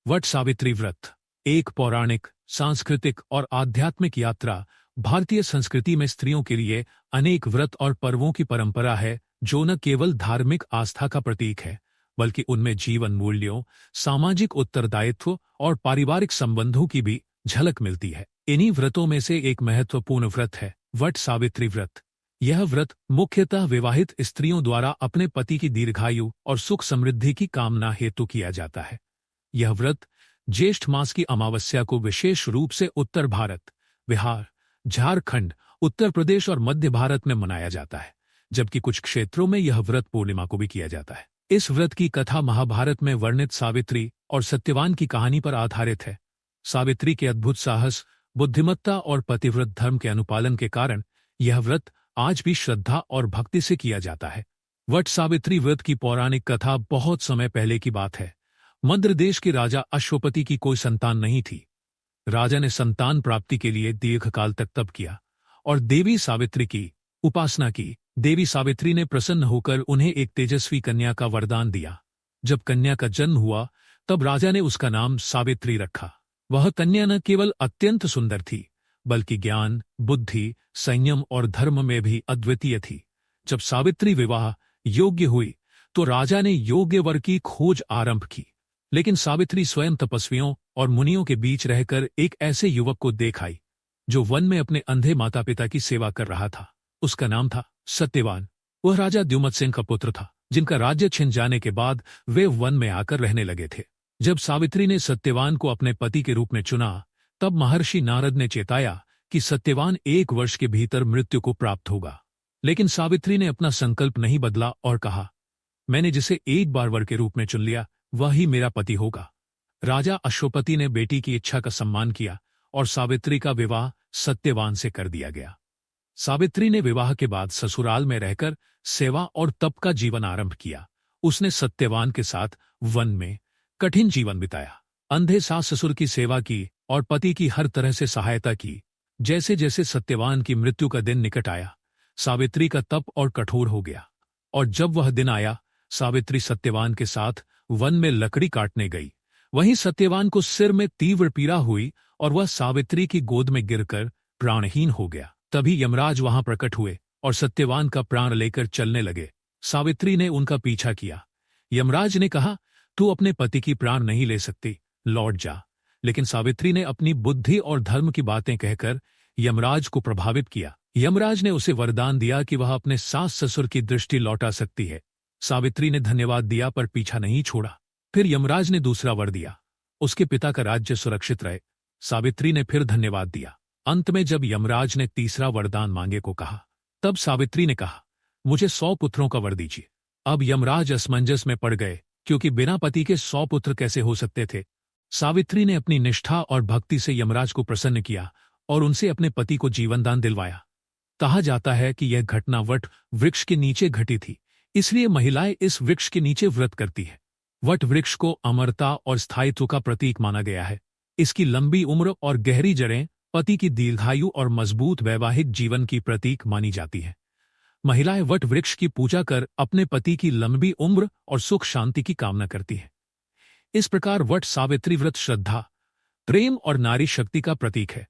वट सावित्री व्रत एक पौराणिक, सांस्कृतिक और आध्यात्मिक यात्रा भारतीय संस्कृति में स्त्रियों के लिए अनेक व्रत और पर्वों की परंपरा है जो न केवल धार्मिक आस्था का प्रतीक है बल्कि उनमें जीवन मूल्यों, सामाजिक उत्तरदायित्व और पारिवारिक संबंधों की भी झलक मिलती है। इन्हीं व्रतों में से एक महत्वपूर्ण व्रत है वट सावित्री व्रत। यह व्रत मुख्यतः विवाहित स्त्रियों द्वारा अपने पति की दीर्घायु और सुख समृद्धि की कामना हेतु किया जाता है। यह व्रत ज्येष्ठ मास की अमावस्या को विशेष रूप से उत्तर भारत, बिहार, झारखंड, उत्तर प्रदेश और मध्य भारत में मनाया जाता है, जबकि कुछ क्षेत्रों में यह व्रत पूर्णिमा को भी किया जाता है। इस व्रत की कथा महाभारत में वर्णित सावित्री और सत्यवान की कहानी पर आधारित है। सावित्री के अद्भुत साहस, बुद्धिमत्ता और पतिव्रत धर्म के अनुपालन के कारण यह व्रत आज भी श्रद्धा और भक्ति से किया जाता है। वट सावित्री व्रत की पौराणिक कथा बहुत समय पहले की बात है। मद्र देश के राजा अश्वपति की कोई संतान नहीं थी। राजा ने संतान प्राप्ति के लिए दीर्घकाल तक तप किया और देवी सावित्री की उपासना की। देवी सावित्री ने प्रसन्न होकर उन्हें एक तेजस्वी कन्या का वरदान दिया। जब कन्या का जन्म हुआ तब राजा ने उसका नाम सावित्री रखा। वह कन्या न केवल अत्यंत सुंदर थी बल्कि ज्ञान, बुद्धि, संयम और धर्म में भी अद्वितीय थी। जब सावित्री विवाह योग्य हुई तो राजा ने योग्य वर की खोज आरंभ की, लेकिन सावित्री स्वयं तपस्वियों और मुनियों के बीच रहकर एक ऐसे युवक को देख आई जो वन में अपने अंधे माता पिता की सेवा कर रहा था। उसका नाम था सत्यवान। वह राजा द्युमत सिंह का पुत्र था, जिनका राज्य छिन जाने के बाद वे वन में आकर रहने लगे थे। जब सावित्री ने सत्यवान को अपने पति के रूप में चुना तब महर्षि नारद ने चेताया कि सत्यवान 1 वर्ष के भीतर मृत्यु को प्राप्त होगा। लेकिन सावित्री ने अपना संकल्प नहीं बदला और कहा, मैंने जिसे एक बार वर के रूप में चुन लिया वही मेरा पति होगा। राजा अश्वपति ने बेटी की इच्छा का सम्मान किया और सावित्री का विवाह सत्यवान से कर दिया गया। सावित्री ने विवाह के बाद ससुराल में रहकर सेवा और तप का जीवन आरंभ किया। उसने सत्यवान के साथ वन में कठिन जीवन बिताया, अंधे सास ससुर की सेवा की और पति की हर तरह से सहायता की। जैसे जैसे सत्यवान की मृत्यु का दिन निकट आया, सावित्री का तप और कठोर हो गया, और जब वह दिन आया, सावित्री सत्यवान के साथ वन में लकड़ी काटने गई। वहीं सत्यवान को सिर में तीव्र पीड़ा हुई और वह सावित्री की गोद में गिरकर प्राणहीन हो गया। तभी यमराज वहां प्रकट हुए और सत्यवान का प्राण लेकर चलने लगे। सावित्री ने उनका पीछा किया। यमराज ने कहा, तू अपने पति की प्राण नहीं ले सकती, लौट जा। लेकिन सावित्री ने अपनी बुद्धि और धर्म की बातें कहकर यमराज को प्रभावित किया। यमराज ने उसे वरदान दिया कि वह अपने सास ससुर की दृष्टि लौटा सकती है। सावित्री ने धन्यवाद दिया पर पीछा नहीं छोड़ा। फिर यमराज ने दूसरा वर दिया, उसके पिता का राज्य सुरक्षित रहे। सावित्री ने फिर धन्यवाद दिया। अंत में जब यमराज ने तीसरा वरदान मांगे को कहा, तब सावित्री ने कहा, मुझे 100 पुत्रों का वर दीजिए। अब यमराज असमंजस में पड़ गए, क्योंकि बिना पति के 100 पुत्र कैसे हो सकते थे। सावित्री ने अपनी निष्ठा और भक्ति से यमराज को प्रसन्न किया और उनसे अपने पति को जीवनदान दिलवाया। कहा जाता है कि यह घटना वट वृक्ष के नीचे घटी थी, इसलिए महिलाएं इस वृक्ष के नीचे व्रत करती है। वट वृक्ष को अमरता और स्थायित्व का प्रतीक माना गया है। इसकी लंबी उम्र और गहरी जड़ें पति की दीर्घायु और मजबूत वैवाहिक जीवन की प्रतीक मानी जाती है। महिलाएं वट वृक्ष की पूजा कर अपने पति की लंबी उम्र और सुख शांति की कामना करती हैं। इस प्रकार वट सावित्री व्रत श्रद्धा, प्रेम और नारी शक्ति का प्रतीक है।